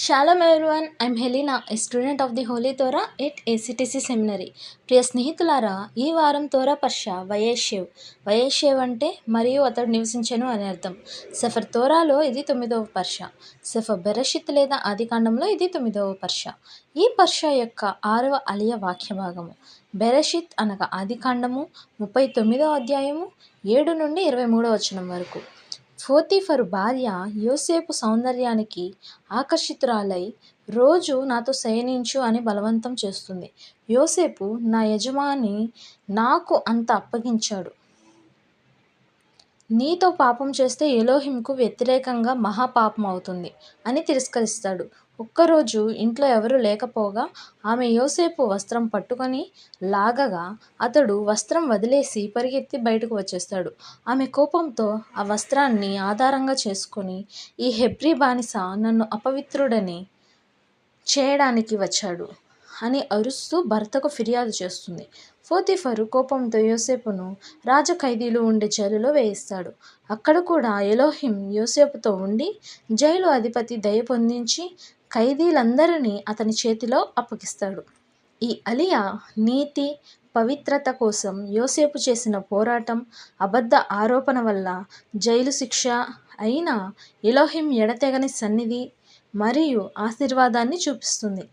Shalom everyone, I'm Helena, a student of the Holy Torah at ACTC Seminary. ప్రియ స్నేహితులారా, ఈ వారం తోరా పర్ష వయేషేవ్ అంటే మరియు అతడు నివసించెను అని అర్థం. సెఫర్ తోరాలో ఇది 9వ పర్ష. సెఫర్ బెరషిత్ లేదా ఆదికాండంలో ఇది 9వ పర్ష. ఈ పర్ష యొక్క 6వ అలియ వాక్య భాగము. బెరషిత్ అనగా ఆదికాండము 39వ అధ్యాయము 7 నుండి 23వ వచనం వరకు. పోతీఫరు భార్య యోసేపు సౌందర్యానికి ఆకర్షితురాలై రోజు నాతో శయనించు అని బలవంతం చేస్తుంది. యోసేపు నా యజమాని నాకు అంత అప్పగించాడు, నీతో పాపం చేస్తే ఎలోహింకు వ్యతిరేకంగా మహాపాపం అవుతుంది అని తిరస్కరిస్తాడు. ఒక్కరోజు ఇంట్లో ఎవరూ లేకపోగా ఆమె యోసేపు వస్త్రం పట్టుకొని లాగగా అతడు వస్త్రం వదిలేసి పరిగెత్తి బయటకు వచ్చేస్తాడు. ఆమె కోపంతో ఆ వస్త్రాన్ని ఆధారంగా చేసుకొని, ఈ హెబ్రీ బానిస నన్ను అపవిత్రుడని చేయడానికి వచ్చాడు అని అరుస్తూ భర్తకు ఫిర్యాదు చేస్తుంది. పోతీఫరు కోపంతో యోసేపును రాజ ఖైదీలు ఉండే జైలులో వేయిస్తాడు. అక్కడ కూడా ఎలోహిం యోసేపుతో ఉండి జైలు అధిపతి దయ పొందించి ఖైదీలందరినీ అతని చేతిలో అప్పగిస్తాడు. ఈ అలియా నీతి, పవిత్రత కోసం యోసేపు చేసిన పోరాటం, అబద్ధ ఆరోపణ వల్ల జైలు శిక్ష అయినా ఎలోహిం ఎడతెగని సన్నిధి మరియు ఆశీర్వాదాన్ని చూపిస్తుంది.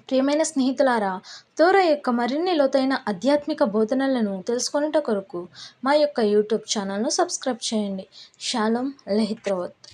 ప్రియమైన స్నేహితులారా, తోరా యొక్క మరిన్ని లోతైన ఆధ్యాత్మిక బోధనలను తెలుసుకొనుట కొరకు మా యొక్క యూట్యూబ్ ఛానల్ను సబ్స్క్రైబ్ చేయండి. షాలోమ్ లెహిత్రోవత్.